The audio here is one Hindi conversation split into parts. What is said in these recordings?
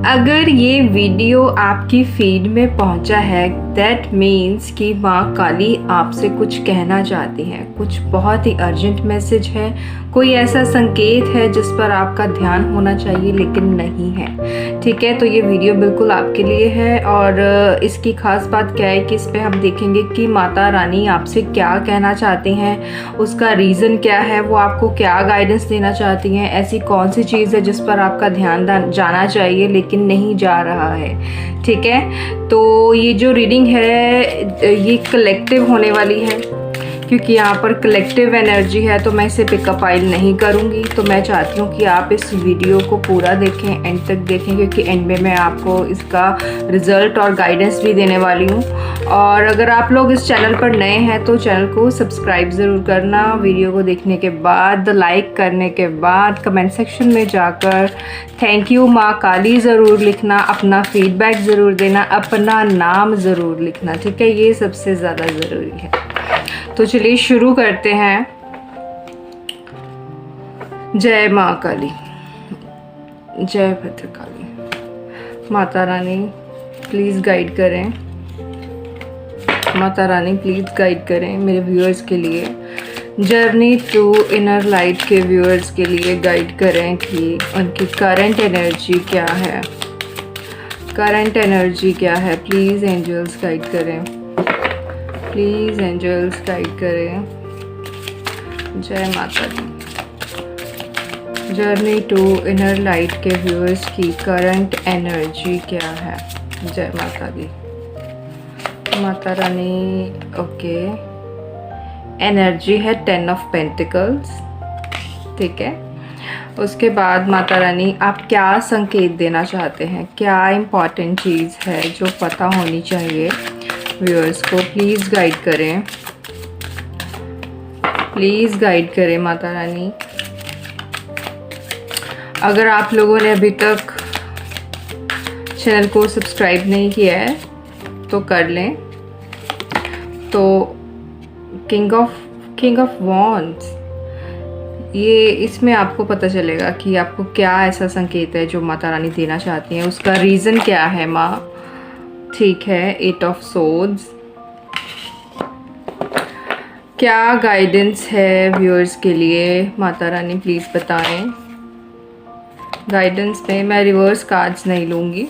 अगर ये वीडियो आपकी फीड में पहुंचा है दैट मीन्स कि माँ काली आपसे कुछ कहना चाहती हैं, कुछ बहुत ही अर्जेंट मैसेज है, कोई ऐसा संकेत है जिस पर आपका ध्यान होना चाहिए लेकिन नहीं है। ठीक है, तो ये वीडियो बिल्कुल आपके लिए है। और इसकी खास बात क्या है कि इस पर हम देखेंगे कि माता रानी आपसे क्या कहना चाहती हैं, उसका रीज़न क्या है, वो आपको क्या गाइडेंस देना चाहती हैं, ऐसी कौन सी चीज़ है जिस पर आपका ध्यान जाना चाहिए लेकिन नहीं जा रहा है। ठीक है, तो ये जो रीडिंग है ये कलेक्टिव होने वाली है, क्योंकि यहाँ पर कलेक्टिव एनर्जी है तो मैं इसे पिकअप आइल नहीं करूँगी। तो मैं चाहती हूँ कि आप इस वीडियो को पूरा देखें, एंड तक देखें, क्योंकि एंड में मैं आपको इसका रिज़ल्ट और गाइडेंस भी देने वाली हूँ। और अगर आप लोग इस चैनल पर नए हैं तो चैनल को सब्सक्राइब ज़रूर करना। वीडियो को देखने के बाद, लाइक करने के बाद कमेंट सेक्शन में जाकर थैंक यू माँ काली ज़रूर लिखना, अपना फीडबैक ज़रूर देना, अपना नाम ज़रूर लिखना। ठीक है, ये सबसे ज़्यादा ज़रूरी है। तो चलिए शुरू करते हैं। जय माँ काली, जय भद्रकाली। माता रानी प्लीज़ गाइड करें, माता रानी प्लीज़ गाइड करें मेरे व्यूअर्स के लिए, जर्नी टू इनर लाइट के व्यूअर्स के लिए गाइड करें कि उनकी करंट एनर्जी क्या है, करंट एनर्जी क्या है। प्लीज़ एंजल्स गाइड करें, प्लीज़ एंजल्स गाइड करें। जय माता दी। जर्नी टू इनर लाइट के व्यूअर्स की करंट एनर्जी क्या है। जय माता दी। माता रानी ओके, एनर्जी है 10 ऑफ पेंटिकल्स। ठीक है, उसके बाद माता रानी आप क्या संकेत देना चाहते हैं, क्या इम्पॉर्टेंट चीज़ है जो पता होनी चाहिए व्यूअर्स को। प्लीज़ गाइड करें, प्लीज़ गाइड करें माता रानी। अगर आप लोगों ने अभी तक चैनल को सब्सक्राइब नहीं किया है तो कर लें। तो किंग ऑफ वॉन्ड्स, ये इसमें आपको पता चलेगा कि आपको क्या ऐसा संकेत है जो माता रानी देना चाहती हैं, उसका रीज़न क्या है माँ। ठीक है, 8 ऑफ सोर्ड्स, क्या गाइडेंस है व्यूअर्स के लिए माता रानी प्लीज़ बताएं। गाइडेंस में मैं रिवर्स कार्ड्स नहीं लूँगी।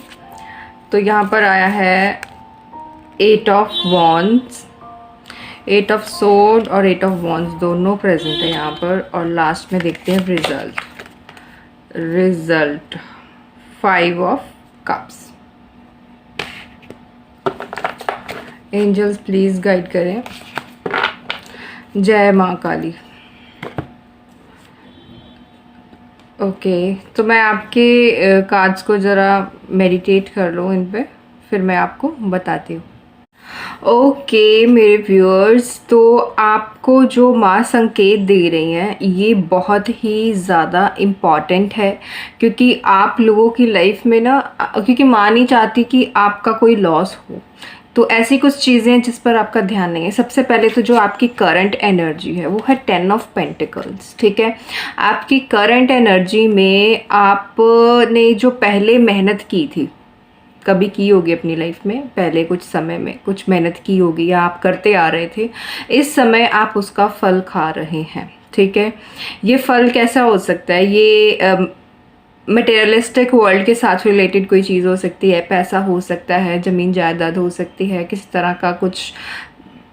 तो यहाँ पर आया है 8 ऑफ वॉन्ड्स, 8 ऑफ सोर्ड और 8 ऑफ वॉन्ड्स दोनों प्रेजेंट है यहाँ पर। और लास्ट में देखते हैं result 5 of cups. Angels please guide करें। जय माँ काली। ओके, तो मैं आपके कार्ड्स को ज़रा मेडिटेट कर लूँ इन पे, फिर मैं आपको बताती हूँ। ओके मेरे व्यूअर्स, तो आपको जो माँ संकेत दे रही हैं ये बहुत ही ज़्यादा इम्पॉर्टेंट है, क्योंकि आप लोगों की लाइफ में ना, क्योंकि माँ नहीं चाहती कि आपका कोई लॉस हो, तो ऐसी कुछ चीज़ें हैं जिस पर आपका ध्यान नहीं है। सबसे पहले तो जो आपकी करंट एनर्जी है वो है 10 ऑफ पेंटिकल्स। ठीक है, आपकी करंट एनर्जी में आपने जो पहले मेहनत की थी, कभी की होगी अपनी लाइफ में, पहले कुछ समय में कुछ मेहनत की होगी या आप करते आ रहे थे, इस समय आप उसका फल खा रहे हैं। ठीक है, ये फल कैसा हो सकता है, ये मटेरियलिस्टिक वर्ल्ड के साथ रिलेटेड कोई चीज़ हो सकती है, पैसा हो सकता है, ज़मीन जायदाद हो सकती है, किसी तरह का कुछ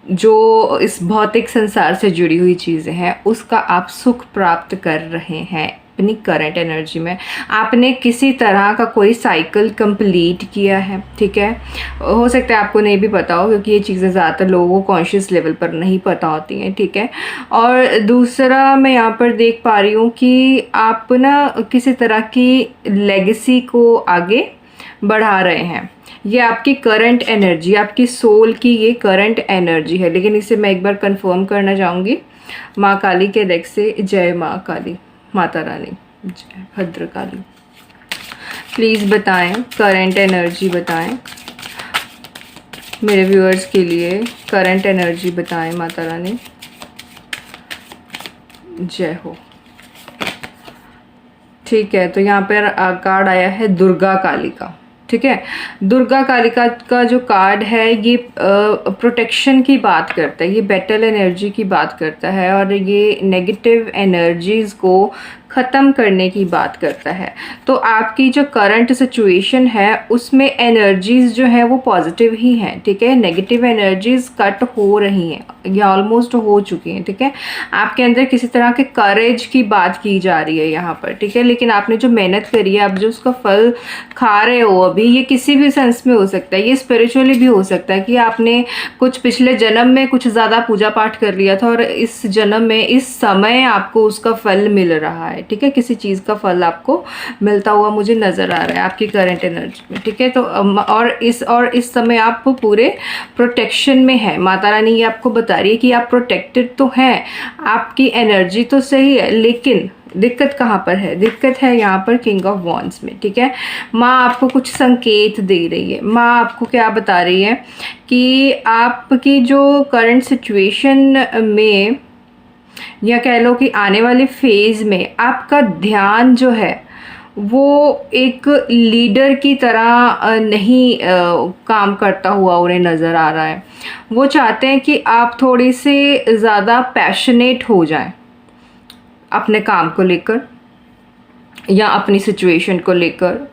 जो इस भौतिक संसार से जुड़ी हुई चीज़ें हैं उसका आप सुख प्राप्त कर रहे हैं अपनी करंट एनर्जी में। आपने किसी तरह का कोई साइकिल कंप्लीट किया है। ठीक है, हो सकता है आपको नहीं भी पता हो, क्योंकि ये चीज़ें ज़्यादातर लोगों को कॉन्शियस लेवल पर नहीं पता होती हैं। ठीक है, और दूसरा मैं यहाँ पर देख पा रही हूँ कि आप ना किसी तरह की लेगेसी को आगे बढ़ा रहे हैं। ये आपकी करंट एनर्जी, आपकी सोल की ये करंट एनर्जी है। लेकिन इसे मैं एक बार कंफर्म करना चाहूँगी माँ काली के डेक से। जय माँ काली, माता रानी, जय भद्रकाली। प्लीज़ बताएं, करंट एनर्जी बताएं मेरे व्यूअर्स के लिए, करंट एनर्जी बताएं माता रानी। जय हो। ठीक है, तो यहाँ पर कार्ड आया है दुर्गा काली का। ठीक है, दुर्गा कालिका का जो कार्ड है ये प्रोटेक्शन की बात करता है, ये बैटल एनर्जी की बात करता है और ये नेगेटिव एनर्जीज़ को ख़त्म करने की बात करता है। तो आपकी जो करंट सिचुएशन है उसमें एनर्जीज़ जो है वो पॉजिटिव ही हैं। ठीक है, नेगेटिव एनर्जीज़ कट हो रही हैं या ऑलमोस्ट हो चुकी हैं। ठीक है, आपके अंदर किसी तरह के करेज की बात की जा रही है यहाँ पर। ठीक है, लेकिन आपने जो मेहनत करी है, आप जो उसका फल खा रहे हो अभी, ये किसी भी सेंस में हो सकता है। ये स्पिरिचुअली भी हो सकता है कि आपने कुछ पिछले जन्म में कुछ ज़्यादा पूजा पाठ कर लिया था और इस जन्म में इस समय आपको उसका फल मिल रहा है। ठीक है, किसी चीज़ का फल आपको मिलता हुआ मुझे नज़र आ रहा है आपकी करंट एनर्जी में। ठीक है, तो और इस समय आप पूरे प्रोटेक्शन में है। माता रानी ये आपको बता रही है कि आप प्रोटेक्टेड तो हैं, आपकी एनर्जी तो सही है, लेकिन दिक्कत कहाँ पर है? दिक्कत है यहाँ पर किंग ऑफ वॉन्ड्स में। ठीक है, माँ आपको कुछ संकेत दे रही है। माँ आपको क्या बता रही है कि आपकी जो करंट सिचुएशन में, या कह लो कि आने वाले फेज़ में, आपका ध्यान जो है वो एक लीडर की तरह नहीं काम करता हुआ उन्हें नज़र आ रहा है। वो चाहते हैं कि आप थोड़ी से ज़्यादा पैशनेट हो जाएं अपने काम को लेकर या अपनी सिचुएशन को लेकर।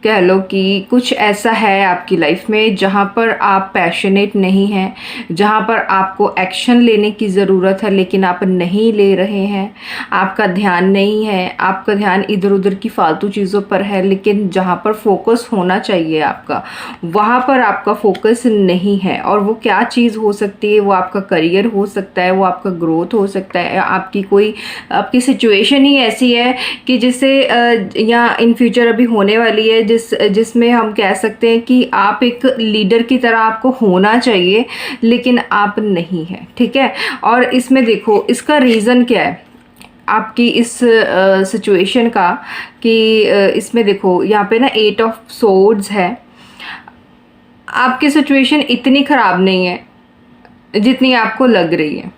कह लो कि कुछ ऐसा है आपकी लाइफ में जहाँ पर आप पैशनेट नहीं हैं, जहाँ पर आपको एक्शन लेने की ज़रूरत है लेकिन आप नहीं ले रहे हैं। आपका ध्यान नहीं है, आपका ध्यान इधर उधर की फालतू चीज़ों पर है, लेकिन जहाँ पर फोकस होना चाहिए आपका, वहाँ पर आपका फोकस नहीं है। और वो क्या चीज़ हो सकती है? वो आपका करियर हो सकता है, वो आपका ग्रोथ हो सकता है, आपकी सिचुएशन ही ऐसी है कि जिससे या इन फ्यूचर अभी होने वाली है जिसमें हम कह सकते हैं कि आप एक लीडर की तरह आपको होना चाहिए लेकिन आप नहीं है। ठीक है, और इसमें देखो इसका रीज़न क्या है आपकी इस सिचुएशन का, कि इसमें देखो यहाँ पे ना 8 ऑफ सोर्ड्स है। आपकी सिचुएशन इतनी ख़राब नहीं है जितनी आपको लग रही है।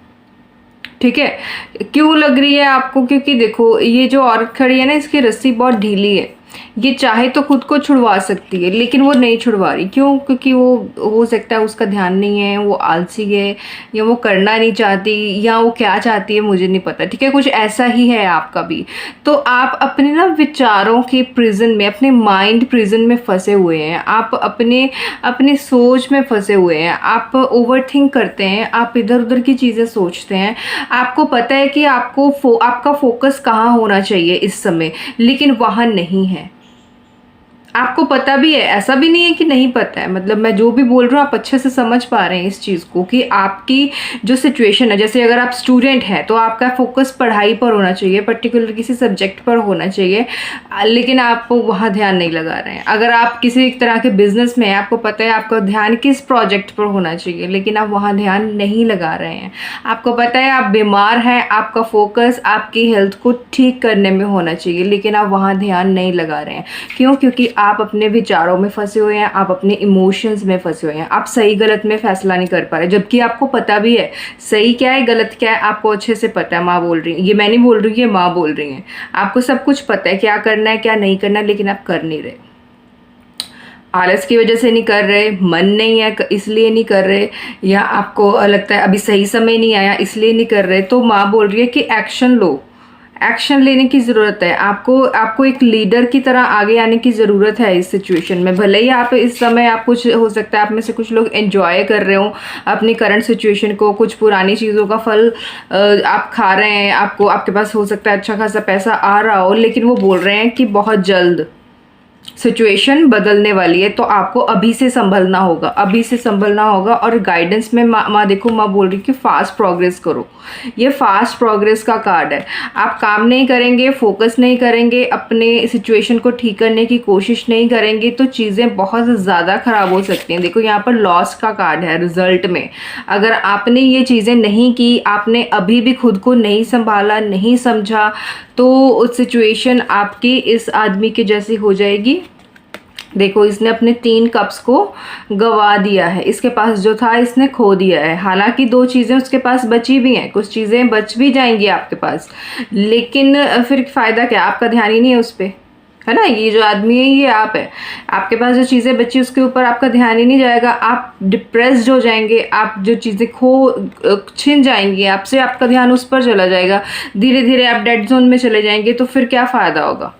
ठीक है, क्यों लग रही है आपको? क्योंकि देखो ये जो औरत खड़ी है ना, इसकी रस्सी बहुत ढीली है। ये चाहे तो खुद को छुड़वा सकती है लेकिन वो नहीं छुड़वा रही। क्यों? क्योंकि वो हो सकता है उसका ध्यान नहीं है, वो आलसी है, या वो करना नहीं चाहती, या वो क्या चाहती है मुझे नहीं पता। ठीक है, कुछ ऐसा ही है आपका भी। तो आप अपने ना विचारों के प्रिजन में, अपने माइंड प्रिजन में फंसे हुए हैं। आप अपनी सोच में फंसे हुए हैं। आप ओवर थिंक करते हैं, आप इधर उधर की चीज़ें सोचते हैं। आपको पता है कि आपका फोकस कहाँ होना चाहिए इस समय, लेकिन वहाँ नहीं है। आपको पता भी है, ऐसा भी नहीं है कि नहीं पता है। मतलब मैं जो भी बोल रहा हूँ आप अच्छे से समझ पा रहे हैं इस चीज़ को, कि आपकी जो सिचुएशन है, जैसे अगर आप स्टूडेंट हैं तो आपका फोकस पढ़ाई पर होना चाहिए, पर्टिकुलर किसी सब्जेक्ट पर होना चाहिए, लेकिन आप वहाँ ध्यान नहीं लगा रहे हैं। अगर आप किसी तरह के बिजनेस में हैं, आपको पता है आपका ध्यान किस प्रोजेक्ट पर होना चाहिए, लेकिन आप वहाँ ध्यान नहीं लगा रहे हैं। आपको पता है आप बीमार हैं, आपका फोकस आपकी हेल्थ को ठीक करने में होना चाहिए, लेकिन आप वहाँ ध्यान नहीं लगा रहे हैं। क्यों? क्योंकि आप अपने विचारों में फंसे हुए हैं, आप अपने इमोशंस में फंसे हुए हैं। आप सही गलत में फैसला नहीं कर पा रहे, जबकि आपको पता भी है सही क्या है गलत क्या है, आपको अच्छे से पता है। माँ बोल रही है, ये मैं नहीं बोल रही, ये माँ बोल रही हैं। आपको सब कुछ पता है क्या करना है क्या नहीं करना, लेकिन आप कर नहीं रहे। आलस की वजह से नहीं कर रहे, मन नहीं है इसलिए नहीं कर रहे, या आपको लगता है अभी सही समय नहीं आया इसलिए नहीं कर रहे। तो माँ बोल रही है कि एक्शन लो, एक्शन लेने की ज़रूरत है। आपको एक लीडर की तरह आगे आने की ज़रूरत है इस सिचुएशन में। भले ही आप इस समय, आप कुछ हो सकता है आप में से कुछ लोग एंजॉय कर रहे हो अपनी करंट सिचुएशन को, कुछ पुरानी चीज़ों का फल आप खा रहे हैं, आपके पास हो सकता है अच्छा खासा पैसा आ रहा हो, लेकिन वो बोल रहे हैं कि बहुत जल्द सिचुएशन बदलने वाली है, तो आपको अभी से संभलना होगा, अभी से संभलना होगा। और गाइडेंस में माँ देखो, माँ बोल रही कि फास्ट प्रोग्रेस करो। ये फास्ट प्रोग्रेस का कार्ड है। आप काम नहीं करेंगे, फोकस नहीं करेंगे, अपने सिचुएशन को ठीक करने की कोशिश नहीं करेंगे, तो चीज़ें बहुत ज़्यादा ख़राब हो सकती हैं। देखो यहाँ पर लॉस का कार्ड है रिजल्ट में। अगर आपने ये चीज़ें नहीं की, आपने अभी भी खुद को नहीं संभाला, नहीं समझा, तो सिचुएशन आपकी इस आदमी के जैसी हो जाएगी। देखो इसने अपने 3 कप्स को गवा दिया है, इसके पास जो था इसने खो दिया है। हालांकि 2 चीज़ें उसके पास बची भी हैं, कुछ चीज़ें बच भी जाएंगी आपके पास, लेकिन फिर फ़ायदा क्या, आपका ध्यान ही नहीं है उस पर, है ना। ये जो आदमी है ये आप है, आपके पास जो चीज़ें बची उसके ऊपर आपका ध्यान ही नहीं जाएगा, आप डिप्रेस्ड हो जाएंगे, आप जो चीज़ें छिन जाएंगी आपसे, आपका ध्यान उस पर चला जाएगा, धीरे धीरे आप डेड जोन में चले जाएंगे, तो फिर क्या फ़ायदा होगा।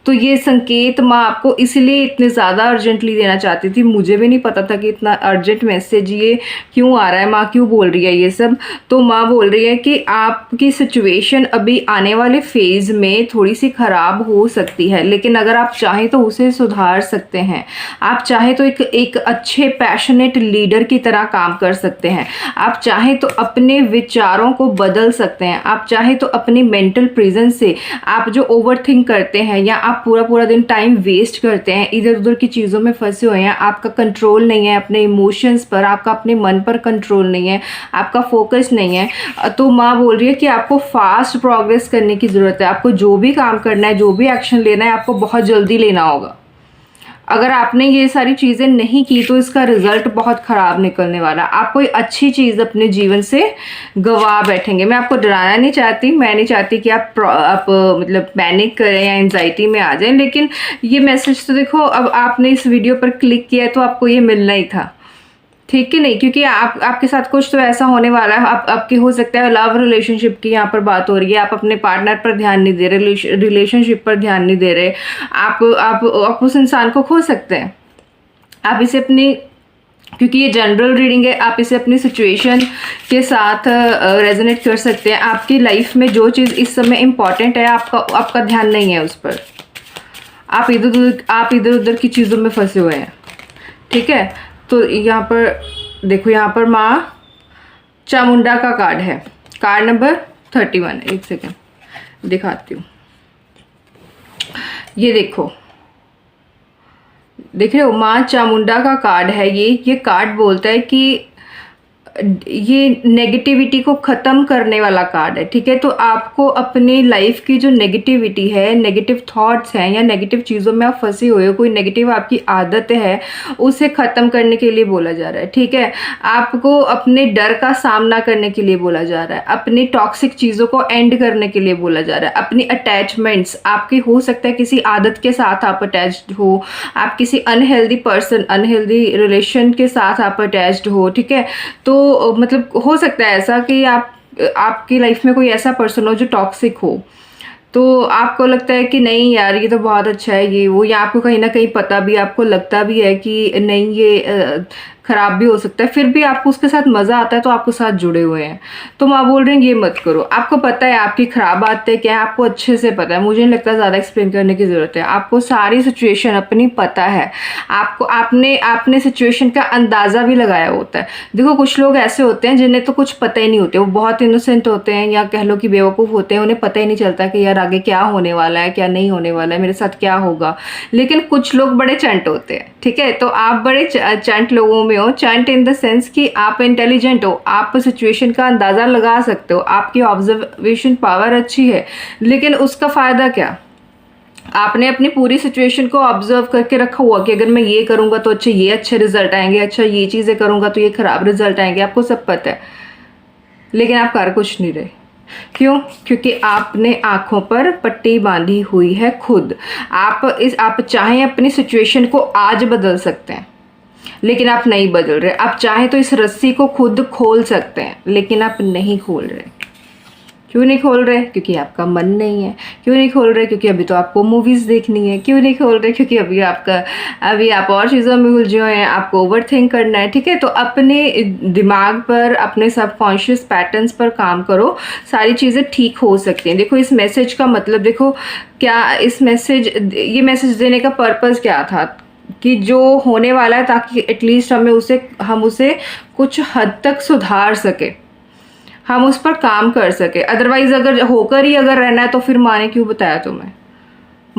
तो ये संकेत माँ आपको इसलिए इतने ज़्यादा अर्जेंटली देना चाहती थी। मुझे भी नहीं पता था कि इतना अर्जेंट मैसेज ये क्यों आ रहा है, माँ क्यों बोल रही है ये सब। तो माँ बोल रही है कि आपकी सिचुएशन अभी आने वाले फेज़ में थोड़ी सी ख़राब हो सकती है, लेकिन अगर आप चाहें तो उसे सुधार सकते हैं। आप चाहें तो एक अच्छे पैशनेट लीडर की तरह काम कर सकते हैं। आप चाहें तो अपने विचारों को बदल सकते हैं। आप चाहें तो अपनी मेंटल प्रेजेंस से, आप जो ओवर थिंक करते हैं या आप पूरा पूरा दिन टाइम वेस्ट करते हैं, इधर उधर की चीज़ों में फंसे हुए हैं, आपका कंट्रोल नहीं है अपने इमोशंस पर, आपका अपने मन पर कंट्रोल नहीं है, आपका फोकस नहीं है, तो माँ बोल रही है कि आपको फास्ट प्रोग्रेस करने की ज़रूरत है। आपको जो भी काम करना है, जो भी एक्शन लेना है, आपको बहुत जल्दी लेना होगा। अगर आपने ये सारी चीज़ें नहीं की तो इसका रिजल्ट बहुत ख़राब निकलने वाला। आप कोई अच्छी चीज़ अपने जीवन से गवा बैठेंगे। मैं आपको डराना नहीं चाहती, मैं नहीं चाहती कि आप मतलब पैनिक करें या एंजाइटी में आ जाएं, लेकिन ये मैसेज तो देखो, अब आपने इस वीडियो पर क्लिक किया है तो आपको ये मिलना ही था, ठीक है नहीं, क्योंकि आपके साथ कुछ तो ऐसा होने वाला है। आपके हो सकता है लव रिलेशनशिप की यहाँ पर बात हो रही है, आप अपने पार्टनर पर ध्यान नहीं दे रहे, रिलेशनशिप पर ध्यान नहीं दे रहे, आप उस इंसान को खो सकते हैं। आप इसे अपनी, क्योंकि ये जनरल रीडिंग है, आप इसे अपनी सिचुएशन के साथ रेजोनेट कर सकते हैं। आपकी लाइफ में जो चीज़ इस समय इम्पॉर्टेंट है, आपका ध्यान नहीं है उस पर, आप इधर उधर की चीज़ों में फंसे हुए हैं, ठीक है। तो यहाँ पर देखो, यहाँ पर माँ चामुंडा का कार्ड है, कार्ड नंबर 31। एक सेकेंड दिखाती हूँ। ये देखो, देख रहे हो, माँ चामुंडा का कार्ड है ये कार्ड बोलता है कि ये नेगेटिविटी को ख़त्म करने वाला कार्ड है, ठीक है। तो आपको अपनी लाइफ की जो नेगेटिविटी है, नेगेटिव थॉट्स हैं या नेगेटिव चीज़ों में आप फंसे हुए हो, कोई नेगेटिव आपकी आदत है, उसे ख़त्म करने के लिए बोला जा रहा है, ठीक है। आपको अपने डर का सामना करने के लिए बोला जा रहा है, अपनी टॉक्सिक चीज़ों को एंड करने के लिए बोला जा रहा है। अपनी अटैचमेंट्स, आपकी हो सकता है किसी आदत के साथ आप अटैच्ड हो, आप किसी अनहेल्दी पर्सन, अनहेल्दी रिलेशन के साथ आप अटैच्ड हो, ठीक है। तो मतलब हो सकता है ऐसा कि आपकी लाइफ में कोई ऐसा पर्सन हो जो टॉक्सिक हो, तो आपको लगता है कि नहीं यार ये तो बहुत अच्छा है ये वो, या आपको कहीं ना कहीं पता भी, आपको लगता भी है कि नहीं ये ख़राब भी हो सकता है, फिर भी आपको उसके साथ मज़ा आता है तो आपके साथ जुड़े हुए हैं। तो माँ बोल रही हैं ये मत करो। आपको पता है आपकी ख़राब आदतें क्या है, आपको अच्छे से पता है, मुझे नहीं लगता ज़्यादा एक्सप्लेन करने की ज़रूरत है। आपको सारी सिचुएशन अपनी पता है, आपने सिचुएशन का अंदाज़ा भी लगाया होता है। देखो कुछ लोग ऐसे होते हैं जिन्हें तो कुछ पता ही नहीं होते, वो बहुत इनोसेंट होते हैं या कह लो कि बेवकूफ़ होते हैं, उन्हें पता ही नहीं चलता कि यार आगे क्या होने वाला है, क्या नहीं होने वाला है, मेरे साथ क्या होगा। लेकिन कुछ लोग बड़े चंट होते हैं, ठीक है। तो आप बड़े चंट लोगों में हो, चंट इन द सेंस कि आप इंटेलिजेंट हो, आप सिचुएशन का अंदाज़ा लगा सकते हो, आपकी ऑब्जर्वेशन पावर अच्छी है, लेकिन उसका फ़ायदा क्या। आपने अपनी पूरी सिचुएशन को ऑब्जर्व करके रखा हुआ कि अगर मैं ये करूँगा तो ये अच्छे रिजल्ट आएंगे, अच्छा ये चीज़ें करूँगा तो ये ख़राब रिजल्ट आएंगे, आपको सब पता है, लेकिन आप कर कुछ नहीं रहे। क्यों? क्योंकि आपने आंखों पर पट्टी बांधी हुई है खुद। आप चाहें अपनी सिचुएशन को आज बदल सकते हैं, लेकिन आप नहीं बदल रहे। आप चाहें तो इस रस्सी को खुद खोल सकते हैं, लेकिन आप नहीं खोल रहे। क्यों नहीं खोल रहे? क्योंकि आपका मन नहीं है। क्यों नहीं खोल रहे? क्योंकि अभी तो आपको मूवीज़ देखनी है। क्यों नहीं खोल रहे? क्योंकि अभी आप और चीज़ों में उलझे हुए हैं, आपको ओवर थिंक करना है, ठीक है। तो अपने दिमाग पर, अपने सबकॉन्शियस पैटर्न्स पर काम करो, सारी चीज़ें ठीक हो सकती हैं। देखो इस मैसेज का मतलब देखो, क्या ये मैसेज देने का पर्पज़ क्या था कि जो होने वाला है ताकि एटलीस्ट हम उसे कुछ हद तक सुधार सके, हम उस पर काम कर सके। अदरवाइज अगर रहना है तो फिर माँ ने क्यों बताया तुम्हें?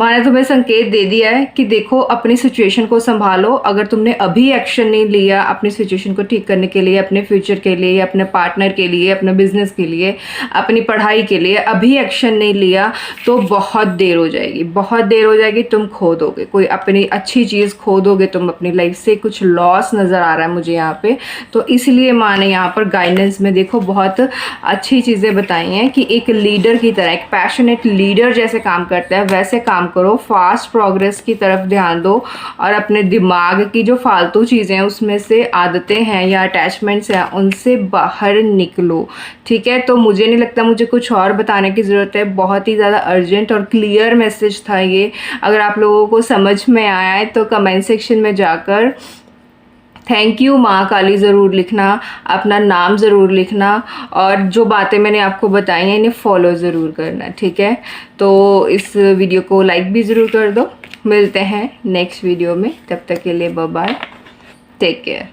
माँ ने तुम्हें संकेत दे दिया है कि देखो अपनी सिचुएशन को संभालो। अगर तुमने अभी एक्शन नहीं लिया अपनी सिचुएशन को ठीक करने के लिए, अपने फ्यूचर के लिए, अपने पार्टनर के लिए, अपने बिजनेस के लिए, अपनी पढ़ाई के लिए अभी एक्शन नहीं लिया तो बहुत देर हो जाएगी, बहुत देर हो जाएगी। तुम खो दोगे कोई अपनी अच्छी चीज़, खो दोगे तुम अपनी लाइफ से। कुछ लॉस नज़र आ रहा है मुझे यहाँ पे। तो इसलिए माँ ने यहाँ पर गाइडेंस में देखो बहुत अच्छी चीज़ें बताई हैं कि एक लीडर की तरह, एक पैशनेट लीडर जैसे काम करता है वैसे काम करो, फास्ट प्रोग्रेस की तरफ ध्यान दो और अपने दिमाग की जो फालतू चीज़ें हैं उसमें से, आदतें हैं या अटैचमेंट्स हैं, उनसे बाहर निकलो। ठीक है, तो मुझे नहीं लगता मुझे कुछ और बताने की ज़रूरत है। बहुत ही ज़्यादा अर्जेंट और क्लियर मैसेज था ये। अगर आप लोगों को समझ में आया है तो कमेंट सेक्शन में जाकर थैंक यू माँ काली ज़रूर लिखना, अपना नाम ज़रूर लिखना और जो बातें मैंने आपको बताई हैं इन्हें फॉलो ज़रूर करना। ठीक है, तो इस वीडियो को लाइक भी ज़रूर कर दो। मिलते हैं नेक्स्ट वीडियो में, तब तक के लिए बाय बाय, टेक केयर।